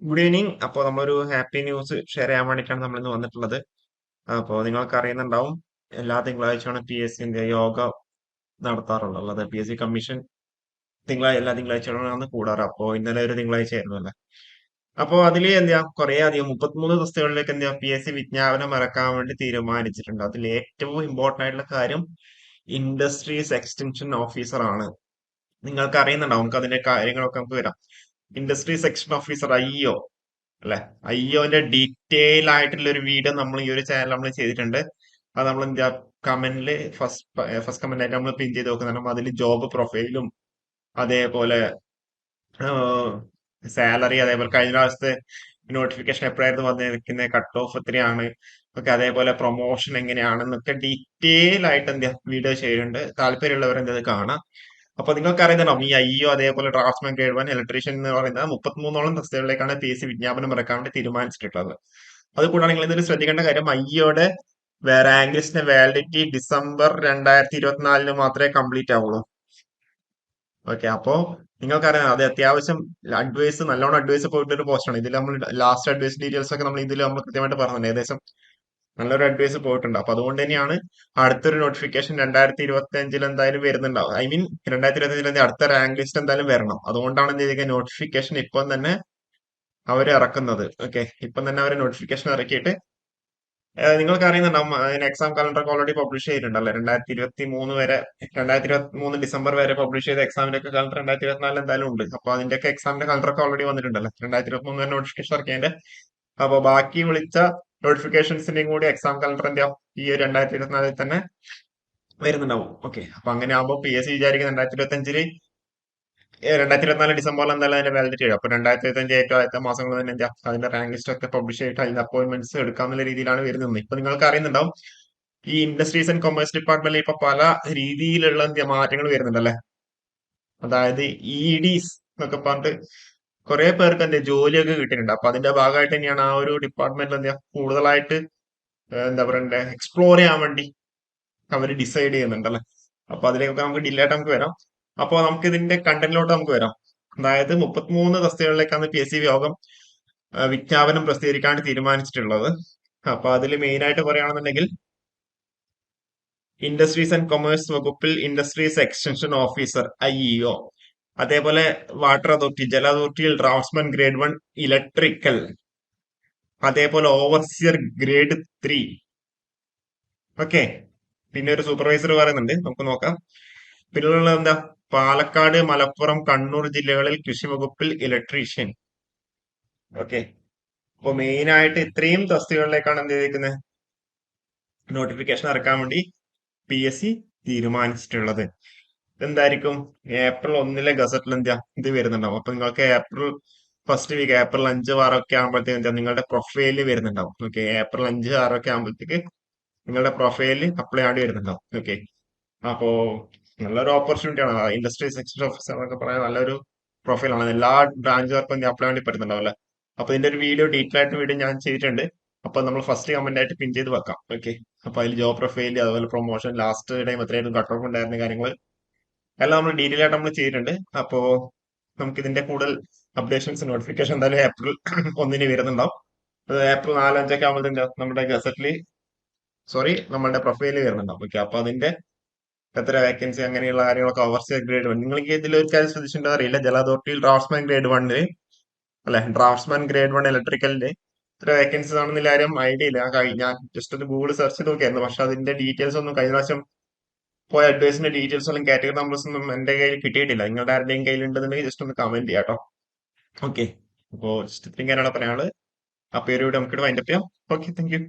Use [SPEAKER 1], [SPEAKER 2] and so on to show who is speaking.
[SPEAKER 1] Good evening. അപ്പോൾ നമ്മളൊരു happy news share ചെയ്യാൻ വേണ്ടിയിട്ടാണ് നമ്മൾ ഇന്ന് വന്നിട്ടുള്ളത്. അപ്പോൾ നിങ്ങൾക്ക് അറിയുന്നുണ്ടാവും, എല്ലാ തിങ്കളാഴ്ചയാണ് PSCന്റെ യോഗ നടത്താറുള്ളത്. അല്ലാതെ PSC കമ്മീഷൻ എല്ലാ തിങ്കളാഴ്ചകളാണ് കൂടാറ്. അപ്പോൾ ഇന്നലെ ഒരു തിങ്കളാഴ്ച ആയിരുന്നു അല്ലേ. അപ്പോൾ അതിൽ എന്താ കുറേ അധികം 33 തസ്തികകളിലേക്ക് എന്താ PSC വിജ്ഞാപനം ഇറക്കാൻ വേണ്ടി തീരുമാനിച്ചിട്ടുണ്ട്. അതിൽ ഏറ്റവും ഇമ്പോർട്ടന്റ് ആയിട്ടുള്ള കാര്യം ഇൻഡസ്ട്രീസ് എക്സ്റ്റൻഷൻ ഓഫീസർ ആണ്. നിങ്ങൾക്ക് അറിയുന്നുണ്ടാവും, നമുക്ക് അതിന്റെ കാര്യങ്ങളൊക്കെ നമുക്ക് വരാം. ഇൻഡസ്ട്രി സെക്ഷൻ ഓഫീസർ IO അല്ലെ. IOന്റെ ഡീറ്റെയിൽ ആയിട്ടുള്ള ഒരു വീഡിയോ നമ്മൾ ഈ ഒരു ചാനൽ നമ്മൾ ചെയ്തിട്ടുണ്ട്. അത് നമ്മൾ എന്താ കമന്റില് ഫസ്റ്റ് കമന്റ് ആയിട്ട് നമ്മൾ പിൻ ചെയ്ത് നോക്കുന്നുണ്ട്. അതിൽ ജോബ് പ്രൊഫൈലും അതേപോലെ സാലറി, അതേപോലെ കഴിഞ്ഞ പ്രാവശ്യത്തെ നോട്ടിഫിക്കേഷൻ എപ്പോഴായിരുന്നു വന്നിരിക്കുന്നത്, കട്ട് ഓഫ് എത്രയാണ് ഒക്കെ, അതേപോലെ പ്രൊമോഷൻ എങ്ങനെയാണെന്നൊക്കെ ഡീറ്റെയിൽ ആയിട്ട് എന്താ വീഡിയോ ചെയ്യുന്നുണ്ട്. താല്പര്യമുള്ളവർ എന്താ കാണാം. അപ്പൊ നിങ്ങൾക്ക് അറിയുന്നുണ്ടാവും, ഈ IO അതേപോലെ ഡ്രാഫ്റ്റ്സ്മാൻ ഗ്രേഡ് 1 ഇലക്ട്രീഷ്യൻ എന്ന് പറയുന്ന 33ഓളം തസ്തികകളിലേക്കാണ് PSC വിജ്ഞാപനം ഇറക്കാൻ വേണ്ടി തീരുമാനിച്ചിട്ടുള്ളത്. അതുകൂടാതെ നിങ്ങൾ ഇതിൽ ശ്രദ്ധിക്കേണ്ട കാര്യം, IOയുടെ റാങ്ക് ലിസ്റ്റിന്റെ വാലിഡിറ്റി ഡിസംബർ 2024 മാത്രമേ കംപ്ലീറ്റ് ആവുള്ളൂ. ഓക്കെ. അപ്പോ നിങ്ങൾക്കറിയാം, അത് അത്യാവശ്യം അഡ്വൈസ്, നല്ലോണം അഡ്വൈസ് പോയിട്ട് ഒരു പോസ്റ്റാണ്. ഇതിൽ നമ്മൾ ലാസ്റ്റ് അഡ്വൈസ് ഡീറ്റെയിൽസ് ഒക്കെ നമ്മൾ കൃത്യമായിട്ട് പറഞ്ഞിട്ടുണ്ട്. ഏകദേശം നല്ലൊരു അഡ്വൈസ് പോയിട്ടുണ്ട്. അപ്പൊ അതുകൊണ്ട് തന്നെയാണ് അടുത്തൊരു നോട്ടിഫിക്കേഷൻ 2025 എന്തായാലും വരുന്നുണ്ടാവും. ഐ മീൻ 2025 അടുത്ത റാങ്ക് ലിസ്റ്റ് എന്തായാലും വരണം. അതുകൊണ്ടാണ് എന്ത് ചെയ്തിരിക്കുക, നോട്ടിഫിക്കേഷൻ ഇപ്പം തന്നെ അവർ ഇറക്കുന്നത്. ഓക്കെ, ഇപ്പം തന്നെ അവർ നോട്ടിഫിക്കേഷൻ ഇറക്കിയിട്ട് നിങ്ങൾക്ക് അറിയുന്നുണ്ടാവും, അതിന് എക്സാം കലണ്ടർ ഒക്കെ ഓൾറെഡി പബ്ലിഷ് ചെയ്തിട്ടുണ്ടല്ലേ. 2023 ഡിസംബർ വരെ പബ്ലിഷ് ചെയ്ത എക്സാമിന്റെ ഒക്കെ കലണ്ടർ 2024 എന്തായാലും ഉണ്ട്. അപ്പൊ അതിന്റെ ഒക്കെ എക്സാമിന്റെ കലണ്ടർ ഒക്കെ ഓൾറെഡി വന്നിട്ടുണ്ടല്ലേ. 2023 വരെ നോട്ടിഫിക്കേഷൻ ഇറക്കിയതിന്റെ. അപ്പൊ ബാക്കി വിളിച്ച നോട്ടിഫിക്കേഷൻസിന്റെയും കൂടി എക്സാം കലണ്ടർ എന്താ ഈ 2024 തന്നെ വരുന്നുണ്ടാവും. ഓക്കെ. അപ്പൊ അങ്ങനെ ആകുമ്പോൾ PSC വിചാരിക്കുന്ന 2024 ഡിസംബറിൽ എന്തായാലും അതിന്റെ വാലിഡിറ്റി വരും. അപ്പൊ 2025 ഏറ്റവും ആദ്യത്തെ മാസങ്ങളിൽ തന്നെ എന്താ അതിന്റെ റാങ്ക് ലിസ്റ്റ് ഒക്കെ പബ്ലിഷ് ചെയ്തിട്ട് അതിന്റെ അപ്പോയിന്റ്മെന്റ്സ് എടുക്കാന്നുള്ള രീതിയിലാണ് വരുന്നത്. ഇപ്പൊ നിങ്ങൾക്ക് അറിയുന്നുണ്ടാവും, ഈ ഇൻഡസ്ട്രീസ് ആൻഡ് കൊമേഴ്സ് ഡിപ്പാർട്ട്മെന്റിൽ ഇപ്പൊ പല രീതിയിലുള്ള മാറ്റങ്ങൾ വരുന്നുണ്ടല്ലേ. അതായത് EDs എന്നൊക്കെ പറഞ്ഞിട്ട് കുറെ പേർക്ക് എന്താ ജോലിയൊക്കെ കിട്ടിയിട്ടുണ്ട്. അപ്പൊ അതിന്റെ ഭാഗമായിട്ട് തന്നെയാണ് ആ ഒരു ഡിപ്പാർട്ട്മെന്റിൽ എന്താ കൂടുതലായിട്ട് എന്താ പറയണ്ടേ, എക്സ്പ്ലോർ ചെയ്യാൻ വേണ്ടി അവർ ഡിസൈഡ് ചെയ്യുന്നുണ്ടല്ലേ. അപ്പൊ അതിലേക്കൊക്കെ നമുക്ക് ഡിലേ ആയിട്ട് നമുക്ക് വരാം. അപ്പൊ നമുക്ക് ഇതിന്റെ കണ്ടന്റിലോട്ട് നമുക്ക് വരാം. അതായത് 33 തസ്തികകളിലേക്കാണ് PSC യോഗം വിജ്ഞാപനം പ്രസിദ്ധീകരിക്കാൻ തീരുമാനിച്ചിട്ടുള്ളത്. അപ്പൊ അതിൽ മെയിൻ ആയിട്ട് പറയുകയാണെന്നുണ്ടെങ്കിൽ, ഇൻഡസ്ട്രീസ് ആൻഡ് കൊമേഴ്സ് വകുപ്പിൽ ഇൻഡസ്ട്രീസ് എക്സ്റ്റൻഷൻ ഓഫീസർ IEO, അതേപോലെ വാട്ടർ അതോറിറ്റി, ജല അതോറിറ്റിയിൽ ഡ്രാഫ്റ്റ്സ്മാൻ ഗ്രേഡ് 1 ഇലക്ട്രിക്കൽ, അതേപോലെ ഓവർസിയർ ഗ്രേഡ് 3. ഓക്കെ. പിന്നെ ഒരു സൂപ്പർവൈസർ പറയുന്നുണ്ട്, നമുക്ക് നോക്കാം. പിന്നെയുള്ള എന്താ, പാലക്കാട്, മലപ്പുറം, കണ്ണൂർ ജില്ലകളിൽ കൃഷി വകുപ്പിൽ ഇലക്ട്രീഷ്യൻ. ഓക്കെ. അപ്പൊ മെയിൻ ആയിട്ട് ഇത്രയും തസ്തികകളിലേക്കാണ് എന്ത് ചെയ്തിരിക്കുന്നത്, നോട്ടിഫിക്കേഷൻ ഇറക്കാൻ വേണ്ടി PSC തീരുമാനിച്ചിട്ടുള്ളത്. എന്തായിരിക്കും, ഏപ്രിൽ 1 ഗസറ്റിൽ എന്താ ഇത് വരുന്നുണ്ടാവും. അപ്പൊ നിങ്ങൾക്ക് ഏപ്രിൽ ഫസ്റ്റ് വീക്ക്, ഏപ്രിൽ 5, 6 ഒക്കെ ആകുമ്പോഴത്തേക്ക് എന്താ നിങ്ങളുടെ പ്രൊഫൈലിൽ വരുന്നുണ്ടാവും. ഓക്കെ. ഏപ്രിൽ 5, 6 ഒക്കെ ആകുമ്പോഴത്തേക്ക് നിങ്ങളുടെ പ്രൊഫൈലിൽ അപ്ലൈ ആണ്ടി വരുന്നുണ്ടാവും. ഓക്കെ. അപ്പോ നല്ലൊരു ഓപ്പർച്യൂണിറ്റി ആണ്. ഇൻഡസ്ട്രി സെക്ഷൻ ഓഫീസർ എന്നൊക്കെ പറയാൻ നല്ലൊരു പ്രൊഫൈലാണ്. എല്ലാ ബ്രാഞ്ചുകാർക്കും അപ്ലൈ വേണ്ടി പറ്റുന്നുണ്ടാവും അല്ലെ. അപ്പൊ ഇതിന്റെ ഒരു ഡീറ്റെയിൽ ആയിട്ട് വീഡിയോ ഞാൻ ചെയ്തിട്ടുണ്ട്. അപ്പൊ നമ്മൾ ഫസ്റ്റ് കമന്റ് ആയിട്ട് പിൻ ചെയ്ത് വെക്കാം. ഓക്കെ. അപ്പൊ അതിൽ ജോബ് പ്രൊഫൈൽ, അതുപോലെ പ്രൊമോഷൻ, ലാസ്റ്റ് ടൈം എത്രയായിരുന്നു കട്ട് ഓഫ് ഉണ്ടായിരുന്ന കാര്യങ്ങൾ എല്ലാം നമ്മൾ ഡീറ്റെയിൽ ആയിട്ട് നമ്മൾ ചെയ്തിട്ടുണ്ട്. അപ്പോ നമുക്ക് ഇതിന്റെ കൂടുതൽ അപ്ഡേഷൻസ്, നോട്ടിഫിക്കേഷൻ എന്തായാലും ഏപ്രിൽ 1 വരുന്നുണ്ടാവും. അത് ഏപ്രിൽ 4, 5 ആകുമ്പോഴത്തേക്ക് നമ്മുടെ ഗസറ്റില്, നമ്മളുടെ പ്രൊഫൈലിൽ വരുന്നുണ്ടാവും. ഓക്കെ. അപ്പൊ അതിന്റെ എത്ര വേക്കൻസി അങ്ങനെയുള്ള കാര്യങ്ങളൊക്കെ, ഓവർസിയർ ഗ്രേഡ് 1, നിങ്ങൾക്ക് ഇതിൽ ഒരു കാര്യം ശ്രദ്ധിച്ചിട്ടുണ്ടോ അറിയില്ല, ജല അതോറിറ്റിയിൽ ഡ്രാഫ്റ്റ്സ്മാൻ ഗ്രേഡ് 1 അല്ലെ, ഡ്രാഫ്റ്റ്സ്മാൻ ഗ്രേഡ് 1 ഇലക്ട്രിക്കലിന്റെ ഇത്ര വേക്കൻസീസ് ആണെന്ന് ആരും ഐഡിയ ഇല്ല. ഞാൻ ജസ്റ്റ് ഒന്ന് ഗൂഗിൾ സെർച്ച് ചെയ്ത് നോക്കിയായിരുന്നു. പക്ഷെ അതിന്റെ ഡീറ്റെയിൽസ് ഒന്നും കഴിഞ്ഞ പ്രാവശ്യം പോയ അഡ്വൈസിന്റെ ഡീറ്റെയിൽസ് ഒന്നും, കാറ്റഗറി നമ്പേഴ്സ് ഒന്നും എന്റെ കയ്യിൽ കിട്ടിയിട്ടില്ല. നിങ്ങളുടെ ആരുടെയും കയ്യിൽ ഉണ്ടെന്നുണ്ടെങ്കിൽ ജസ്റ്റ് ഒന്ന് കമന്റ് ചെയ്യാം കേട്ടോ. ഓക്കെ. അപ്പോ ജസ്റ്റ് ഇത്രയും കാര്യമാണ് പറയാനുള്ളത്. അപ്പൊ ഈ ഒരു വീഡിയോ നമുക്ക് വൈൻഡപ്പ് ചെയ്യാം. Okay, thank you.